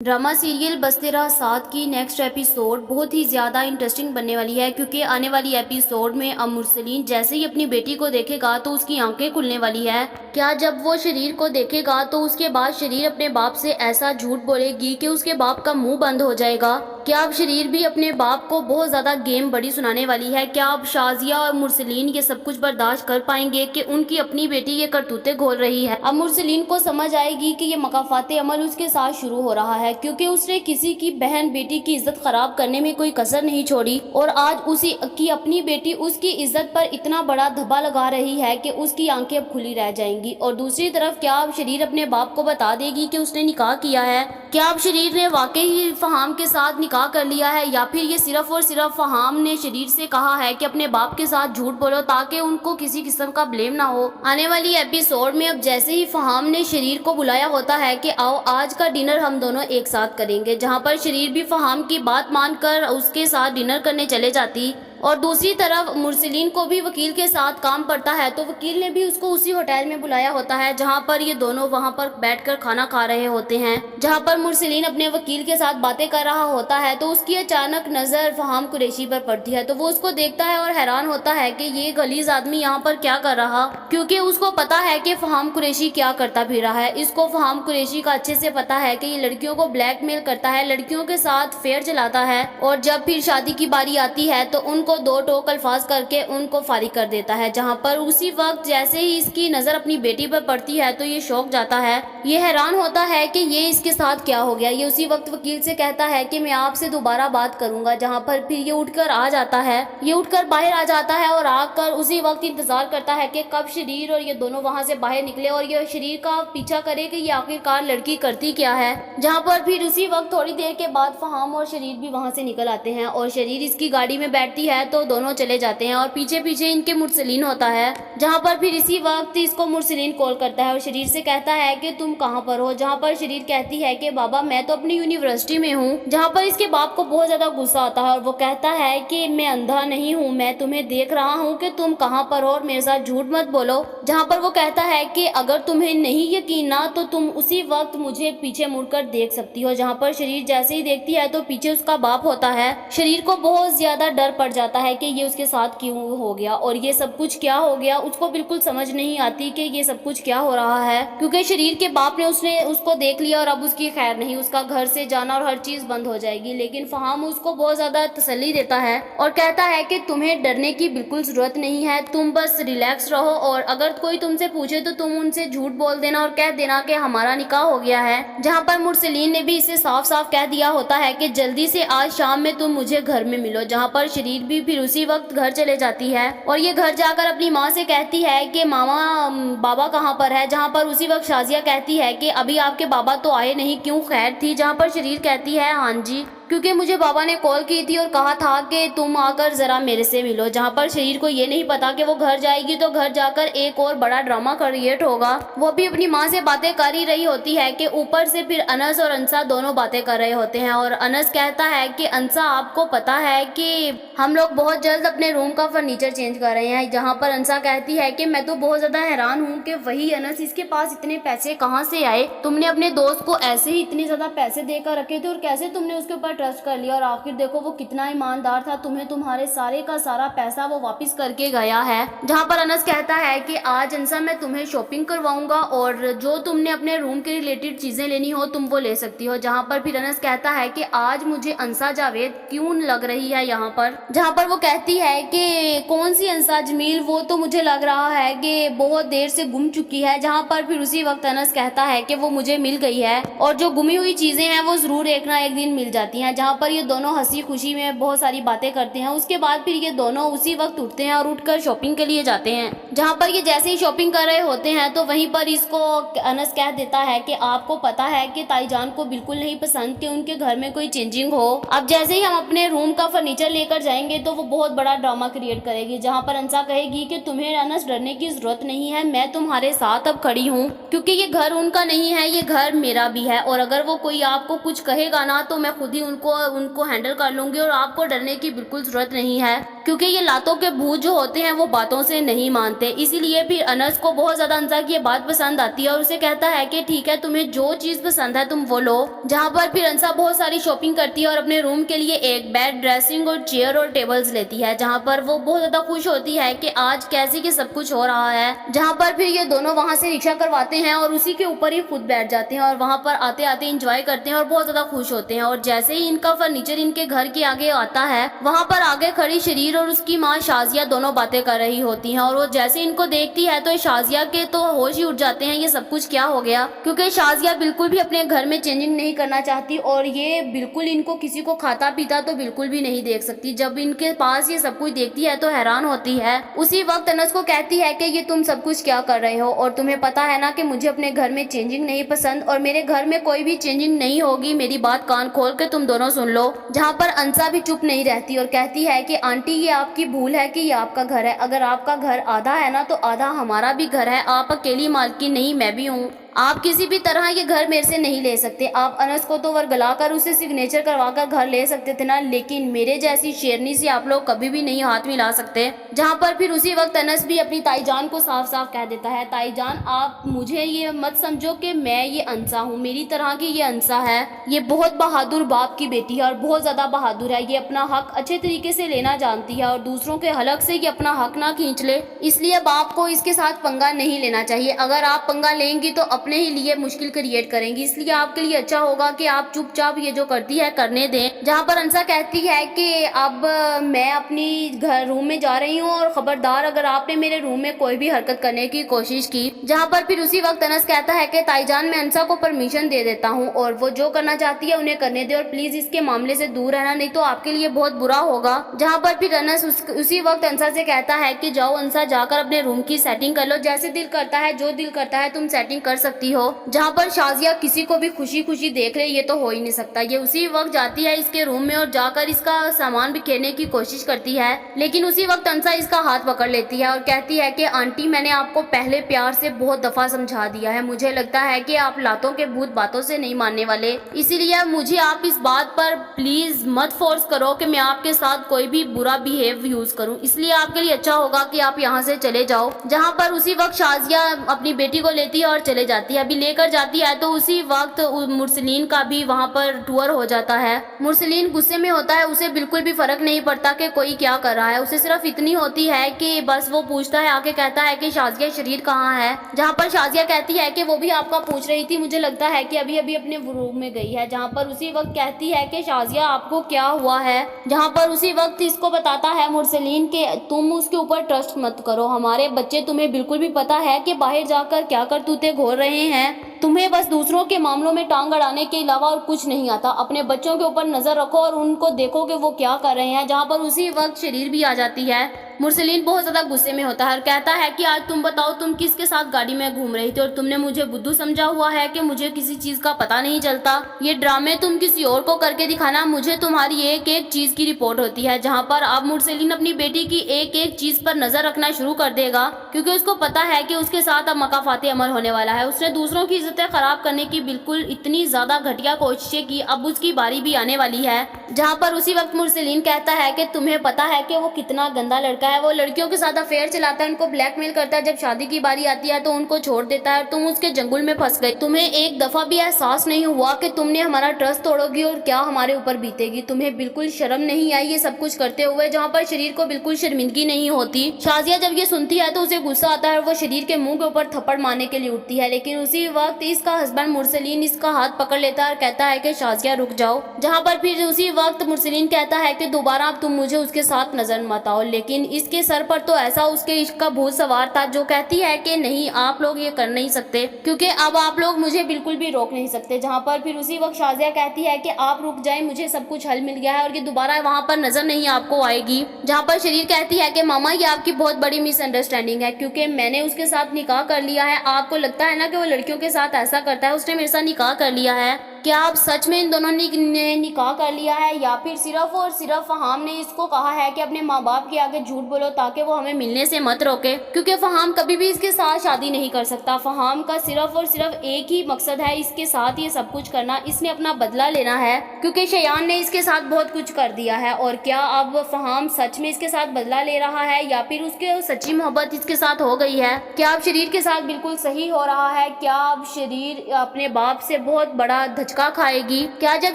Drama serial बसते रहा साथ की नेक्स्ट एपिसोड बहुत ही ज़्यादा इंटरेस्टिंग बनने वाली है, क्योंकि आने वाली एपिसोड में अब मुरसलीन जैसे ही अपनी बेटी को देखेगा तो उसकी आंखें खुलने वाली है। क्या जब वो शरीर को देखेगा तो उसके बाद शरीर अपने बाप से ऐसा झूठ बोलेगी कि उसके बाप का मुंह बंद हो जाएगा? क्या अब शरीर भी अपने बाप को बहुत ज़्यादा गेम बड़ी सुनाने वाली है? क्या अब शाजिया और मुरसलीन ये सब कुछ बर्दाश्त कर पाएंगे कि उनकी अपनी बेटी ये करतूतें घोल रही है? अब मुरसलीन को समझ आएगी कि ये मकाफाते अमल उसके साथ शुरू हो रहा है, क्योंकि उसने किसी की बहन बेटी की इज्जत खराब करने में कोई कसर नहीं छोड़ी, और आज उसी की अपनी बेटी उसकी इज्जत पर इतना बड़ा धब्बा लगा रही है कि उसकी आंखें अब खुली रह जाएंगी। और दूसरी तरफ क्या अब शरीर अपने बाप को बता देगी कि उसने निकाह किया है? क्या अब शरीर ने वाकई ही फहाम के साथ निकाह कर लिया है, या फिर ये सिर्फ और सिर्फ फहाम ने शरीर से कहा है कि अपने बाप के साथ झूठ बोलो ताकि उनको किसी किस्म का ब्लेम ना हो? आने वाली एपिसोड में अब जैसे ही फहाम ने शरीर को बुलाया होता है कि आओ आज का डिनर हम दोनों एक साथ करेंगे, जहां पर शरीर भी फहाम की बात मानकर उसके साथ डिनर करने चले जाती। और दूसरी तरफ मुरसलीन को भी वकील के साथ काम पड़ता है, तो वकील ने भी उसको उसी होटल में बुलाया होता है जहां पर ये दोनों वहां पर बैठकर खाना खा रहे होते हैं, जहां पर मुरसलीन अपने वकील के साथ बातें कर रहा होता है। तो उसकी अचानक नजर फहाम कुरैशी पर पड़ती है, तो वो उसको देखता है और हैरान होता है कि ये गलीज आदमी यहाँ पर क्या कर रहा, क्योंकि उसको पता है कि फहाम कुरैशी क्या करता फिर रहा है। इसको फहाम कुरैशी का अच्छे से पता है कि ये लड़कियों को ब्लैकमेल करता है, लड़कियों के साथ फेयर चलाता है, और जब फिर शादी की बारी आती है तो उनको दो टोक अल्फाज करके उनको फारिग कर देता है। जहां पर उसी वक्त जैसे ही इसकी नजर अपनी बेटी पर पड़ती है तो ये शौक जाता है, ये हैरान होता है कि ये इसके साथ क्या हो गया। ये उसी वक्त वकील से कहता है कि मैं आपसे दोबारा बात करूंगा, जहां पर फिर ये उठकर आ जाता है, ये उठकर बाहर आ जाता है और आकर उसी वक्त इंतजार करता है कि कब शरीर और ये दोनों वहां से बाहर निकले और ये शरीर का पीछा करे कि ये आखिरकार लड़की करती क्या है। जहां पर फिर उसी वक्त थोड़ी देर के बाद फहाम और शरीर भी वहां से निकल आते हैं और शरीर इसकी गाड़ी में बैठती है तो दोनों चले जाते हैं, और पीछे पीछे इनके मुरसलीन होता है। जहां पर फिर इसी वक्त इसको मुरसलीन कॉल करता है और शरीर से कहता है कि तुम कहां पर हो? जहां पर शरीर कहती है कि बाबा मैं तो अपनी यूनिवर्सिटी में हूँ। जहां पर इसके बाप को बहुत ज्यादा गुस्सा आता है और वो कहता है कि मैं अंधा नहीं हूँ, मैं तुम्हें देख रहा हूँ कि तुम कहां पर हो और मेरे साथ झूठ मत बोलो। जहां पर वो कहता है कि अगर तुम्हें नहीं यकीन ना तो तुम उसी वक्त मुझे पीछे मुड़कर देख सकती हो। जहां पर शरीर जैसे ही देखती है तो पीछे उसका बाप होता है। शरीर को बहुत ज्यादा डर पड़ जाता है कि ये उसके साथ क्यों हो गया और ये सब कुछ क्या हो गया। उसको बिल्कुल समझ नहीं आती कि ये सब कुछ क्या हो रहा है, क्योंकि शरीर के बाप ने उसको देख लिया और अब उसकी खैर नहीं, उसका घर से जाना और हर चीज बंद हो जाएगी। लेकिन फहाम उसको बहुत ज्यादा तसल्ली देता है और कहता है कि तुम्हें डरने की बिल्कुल जरूरत नहीं है, तुम बस रिलैक्स रहो, और अगर कोई तुमसे पूछे तो तुम उनसे झूठ बोल देना और कह देना कि हमारा निकाह हो गया है। जहाँ पर मुरसलीन ने भी इसे साफ साफ कह दिया होता है कि जल्दी से आज शाम में तुम मुझे घर में मिलो। जहाँ पर शरीर भी फिर उसी वक्त घर चले जाती है और ये घर जाकर अपनी माँ से कहती है कि मामा बाबा कहाँ पर है। जहाँ पर उसी वक्त शाजिया कहती है कि अभी आपके बाबा तो आए नहीं, क्यों खैर थी? जहाँ पर शरीर कहती है हाँ जी, क्योंकि मुझे बाबा ने कॉल की थी और कहा था कि तुम आकर जरा मेरे से मिलो। जहाँ पर शरीर को ये नहीं पता कि वो घर जाएगी तो घर जाकर एक और बड़ा ड्रामा क्रिएट होगा। वो भी अपनी माँ से बातें कर ही रही होती है कि ऊपर से फिर अनस और अंसा दोनों बातें कर रहे होते हैं और अनस कहता है कि अंसा आपको पता है कि हम लोग बहुत जल्द अपने रूम का फर्नीचर चेंज कर रहे हैं। जहाँ पर अंसा कहती है कि मैं तो बहुत ज्यादा हैरान हूँ कि वही अनस, इसके पास इतने पैसे कहाँ से आए? तुमने अपने दोस्त को ऐसे ही इतने ज्यादा पैसे देकर रखे थे और कैसे तुमने उसके ऊपर ट्रस्ट कर लिया, और आखिर देखो वो कितना ईमानदार था, तुम्हें तुम्हारे सारे का सारा पैसा वो वापस करके गया है। जहाँ पर अनस कहता है कि आज अंसा मैं तुम्हें शॉपिंग करवाऊंगा और जो तुमने अपने रूम के रिलेटेड चीजें लेनी हो तुम वो ले सकती हो। जहाँ पर फिर अनस कहता है कि आज मुझे अंसा जावेद क्यों लग रही है यहाँ पर। जहाँ पर वो कहती है कि कौन सी अंसा जमील, वो तो मुझे लग रहा है कि बहुत देर से गुम चुकी है। जहाँ पर फिर उसी वक्त अनस कहता है कि वो मुझे मिल गई है और जो गुमी हुई चीजें हैं वो जरूर एक ना एक दिन मिल जाती हैं। जहाँ पर ये दोनों हंसी खुशी में बहुत सारी बातें करते हैं। उसके बाद फिर ये दोनों उसी वक्त उठते हैं और उठकर शॉपिंग के लिए जाते हैं। जहाँ पर ये जैसे ही शॉपिंग कर रहे होते हैं तो वहीं पर इसको अनस कह देता है कि आपको पता है कि ताईजान को बिल्कुल नहीं पसंद कि उनके घर में कोई चेंजिंग हो। अब जैसे ही हम अपने रूम का फर्नीचर लेकर जाएंगे तो वो बहुत बड़ा ड्रामा क्रिएट करेगी। जहाँ पर अंसा कहेगी कि तुम्हें अनस डरने की जरूरत नहीं है, मैं तुम्हारे साथ अब खड़ी हूँ, क्योंकि ये घर उनका नहीं है, ये घर मेरा भी है, और अगर वो कोई आपको कुछ कहेगा ना तो मैं खुद ही उनको हैंडल कर लूंगी और आपको डरने की बिल्कुल जरूरत नहीं है। क्योंकि ये लातों के भूत जो होते हैं वो बातों से नहीं मानते। इसीलिए फिर अनस को बहुत ज्यादा अंसा की ये बात पसंद आती है और उसे कहता है कि ठीक है, तुम्हें जो चीज पसंद है तुम वो लो। जहाँ पर फिर अंसा बहुत सारी शॉपिंग करती है और अपने रूम के लिए एक बेड, ड्रेसिंग और चेयर और टेबल्स लेती है, जहाँ पर वो बहुत ज्यादा खुश होती है कि आज कैसे कि सब कुछ हो रहा है। जहाँ पर फिर ये दोनों वहाँ से रिक्शा करवाते हैं और उसी के ऊपर ही खुद बैठ जाते हैं और वहाँ पर आते आते इंजॉय करते हैं और बहुत ज्यादा खुश होते हैं। और जैसे ही इनका फर्नीचर इनके घर के आगे आता है, वहाँ पर आगे खड़ी शरीर और उसकी माँ शाजिया दोनों बातें कर रही होती हैं। और वो जैसे इनको देखती है तो शाजिया के तो होश ही उड़ जाते हैं, ये सब कुछ क्या हो गया, क्योंकि शाजिया बिल्कुल भी अपने घर में चेंजिंग नहीं करना चाहती और ये बिल्कुल इनको किसी को खाता पीता तो बिल्कुल भी नहीं देख सकती। जब इनके पास ये सब कुछ देखती है तो हैरान होती है। उसी वक्त अनस को कहती है कि ये तुम सब कुछ क्या कर रहे हो और तुम्हें पता है ना कि मुझे अपने घर में चेंजिंग नहीं पसंद और मेरे घर में कोई भी चेंजिंग नहीं होगी, मेरी बात कान खोल के तुम दोनों सुन लो। जहाँ पर अंसा भी चुप नहीं रहती और कहती है कि आंटी ये आपकी भूल है कि ये आपका घर है, अगर आपका घर आधा है ना तो आधा हमारा भी घर है, आप अकेली मालकिन नहीं, मैं भी हूँ, आप किसी भी तरह ये घर मेरे से नहीं ले सकते। आप अनस को तो वर्गला कर उसे सिग्नेचर करवा कर घर ले सकते थे ना, लेकिन मेरे जैसी शेरनी से आप लोग कभी भी नहीं हाथ मिला सकते। जहाँ पर फिर उसी वक्त अनस भी अपनी ताईजान को साफ साफ कह देता है, ताईजान आप मुझे ये मत समझो कि मैं ये अंसा हूँ, मेरी तरह की ये अंसा है, ये बहुत बहादुर बाप की बेटी है और बहुत ज्यादा बहादुर है, ये अपना हक अच्छे तरीके से लेना जानती है और दूसरों के हलक से ये अपना हक ना खींच ले, इसलिए बाप को इसके साथ पंगा नहीं लेना चाहिए। अगर आप पंगा लेंगी तो अपने ही लिए मुश्किल क्रिएट करेंगी, इसलिए आपके लिए अच्छा होगा कि आप चुपचाप ये जो करती है करने दें। जहाँ पर अंसा कहती है कि अब मैं अपनी घर रूम में जा रही हूँ और खबरदार अगर आपने मेरे रूम में कोई भी हरकत करने की कोशिश की। जहाँ पर फिर उसी वक्त अनस कहता है कि ताईजान मैं अंसा को परमिशन दे देता हूँ और वो जो करना चाहती है उन्हें करने दे और प्लीज इसके मामले से दूर रहना, नहीं तो आपके लिए बहुत बुरा होगा। जहाँ पर फिर अनस उसी वक्त अंसा से कहता है कि जाओ अंसा, जाकर अपने रूम की सेटिंग कर लो, जैसे दिल करता है जो दिल करता है तुम सेटिंग कर सकती हो। जहाँ पर शाजिया किसी को भी खुशी खुशी देख रहे, ये तो हो ही नहीं सकता। ये उसी वक्त जाती है इसके रूम में और जाकर इसका सामान बिखेरने की कोशिश करती है, लेकिन उसी वक्त अंसा इसका हाथ पकड़ लेती है और कहती है कि आंटी मैंने आपको पहले प्यार से बहुत दफा समझा दिया है, मुझे लगता है कि आप लातों के भूत बातों से नहीं मानने वाले, इसीलिए मुझे आप इस बात पर प्लीज मत फोर्स करो कि मैं आपके साथ कोई भी बुरा बिहेव यूज करूं, इसलिए आपके लिए अच्छा होगा कि आप यहाँ से चले जाओ। जहाँ पर उसी वक्त शाजिया अपनी बेटी को लेती है और चले जाती है। अभी लेकर जाती है तो उसी वक्त मुरसलीन का भी वहाँ पर टूर हो जाता है। मुरसलीन गुस्से में होता है, उसे बिल्कुल भी फर्क नहीं पड़ता कि कोई क्या कर रहा है, उसे सिर्फ इतनी होती है कि बस वो पूछता है, आके कहता है कि शाजिया शरीर कहाँ है। जहाँ पर शाजिया कहती है कि वो भी आपका पूछ रही थी, मुझे लगता है कि अभी अभी अपने रूम में गई है। जहाँ पर उसी वक्त कहती है कि शाजिया आपको क्या हुआ है। जहाँ पर उसी वक्त इसको बताता है मुरसलीन के तुम उसके ऊपर ट्रस्ट मत करो, हमारे बच्चे तुम्हें बिल्कुल भी पता है कि बाहर जाकर क्या करतूते घोर रहे हैं, तुम्हें बस दूसरों के मामलों में टांग अड़ाने के अलावा और कुछ नहीं आता। अपने बच्चों के ऊपर नजर रखो और उनको देखो कि वो क्या कर रहे हैं। जहाँ पर उसी वक्त शरीर भी आ जाती है। मुरसलीन बहुत ज्यादा गुस्से में होता है और कहता है कि आज तुम बताओ तुम किसके साथ गाड़ी में घूम रही थी और तुमने मुझे बुद्धू समझा हुआ है कि मुझे किसी चीज का पता नहीं चलता, ये ड्रामे तुम किसी और को करके दिखाना, मुझे तुम्हारी एक एक चीज की रिपोर्ट होती है। जहाँ पर अब मुरसलीन अपनी बेटी की एक एक चीज पर नजर रखना शुरू कर देगा, क्योंकि उसको पता है कि उसके साथ अब मकाफाते अमल होने वाला है। उसने दूसरों की इज्जतें खराब करने की बिल्कुल इतनी ज्यादा घटिया कोशिशें की, अब उसकी बारी भी आने वाली है। जहाँ पर उसी वक्त मुरसलीन कहता है कि तुम्हें पता है कि वो कितना गंदा लड़का है, वो लड़कियों के साथ अफेयर चलाता है, उनको ब्लैकमेल करता है, जब शादी की बारी आती है तो उनको छोड़ देता है और तुम उसके जंगल में फंस गई। तुम्हें एक दफा भी एहसास नहीं हुआ कि तुमने हमारा ट्रस्ट तोड़ोगी और क्या हमारे ऊपर बीतेगी, तुम्हें बिल्कुल शर्म नहीं आई ये सब कुछ करते हुए। जहाँ पर शरीर को बिल्कुल शर्मिंदगी नहीं होती। शाजिया जब ये सुनती है तो उसे गुस्सा आता है और वो शरीर के मुंह के ऊपर थप्पड़ मारने के लिए उठती है, लेकिन उसी वक्त इसका हस्बैंड मुरसलीन इसका हाथ पकड़ लेता है और कहता है कि शाजिया रुक जाओ। जहाँ पर फिर उसी वक्त मुरसलीन कहता है कि दोबारा अब तुम मुझे उसके साथ नजर मत आओ, लेकिन इसके सर पर तो ऐसा उसके इश्क का भूत सवार था जो कहती है कि नहीं आप लोग ये कर नहीं सकते, क्योंकि अब आप लोग मुझे बिल्कुल भी रोक नहीं सकते। जहाँ पर फिर उसी वक्त शाजिया कहती है कि आप रुक जाएं, मुझे सब कुछ हल मिल गया है और ये दोबारा वहाँ पर नजर नहीं आपको आएगी। जहाँ पर शरीर कहती है कि मामा ये आपकी बहुत बड़ी मिसअंडरस्टैंडिंग है, क्योंकि मैंने उसके साथ निकाह कर लिया है, आपको लगता है ना कि वो लड़कियों के साथ ऐसा करता है, उसने मेरे साथ निकाह कर लिया है। کیا اب سچ میں ان دونوں نے نکاح کر لیا ہے یا پھر صرف اور صرف فہام نے اس کو کہا ہے کہ اپنے ماں باپ کے آگے جھوٹ بولو تاکہ وہ ہمیں ملنے سے مت روکے، کیونکہ فہام کبھی بھی اس کے ساتھ شادی نہیں کر سکتا۔ فہام کا صرف اور صرف ایک ہی مقصد ہے اس کے ساتھ یہ سب کچھ کرنا، اس نے اپنا بدلہ لینا ہے کیونکہ شیان نے اس کے ساتھ بہت کچھ کر دیا ہے۔ اور کیا اب فہام سچ میں اس کے ساتھ بدلہ لے رہا ہے یا پھر اس کے سچی محبت اس کے ساتھ ہو گئی ہے؟ کیا اب شریر کے ساتھ بالکل صحیح ہو رہا ہے؟ کیا اب شریر اپنے باپ سے بہت بڑا دھچکا کھائے گی؟ کیا جب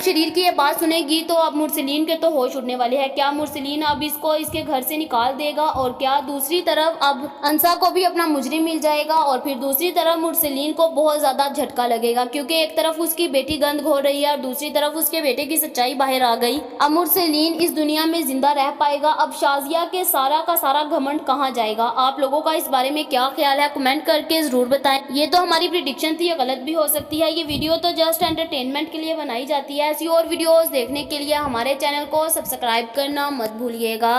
شریر کی یہ بات سنے گی تو اب مرسلین کے تو ہوش اڑنے والے ہیں؟ کیا مرسلین اب اس کو اس کے گھر سے نکال دے گا؟ اور کیا دوسری طرف اب انسا کو بھی اپنا مجرم مل جائے گا؟ اور پھر دوسری طرف مرسلین کو بہت زیادہ جھٹکا لگے گا کیونکہ ایک طرف اس کی بیٹی گند گھو رہی ہے اور دوسری طرف اس کے بیٹے کی سچائی باہر آ گئی۔ اب مرسلین اس دنیا میں زندہ رہ پائے گا؟ اب شازیہ کے سارا کا سارا گھمنڈ کہاں جائے گا؟ آپ لوگوں کا اس بارے میں کیا خیال ہے؟ کمنٹ کر کے ضرور بتائیں۔ یہ تو ہماری پریڈکشن تھی، یہ غلط بھی ہو سکتی ہے۔ یہ ویڈیو تو جسٹ انٹرٹینمنٹ کے لیے بنائی جاتی ہے۔ ایسی اور ویڈیوز دیکھنے کے لیے ہمارے چینل کو سبسکرائب کرنا مت بھولیے گا۔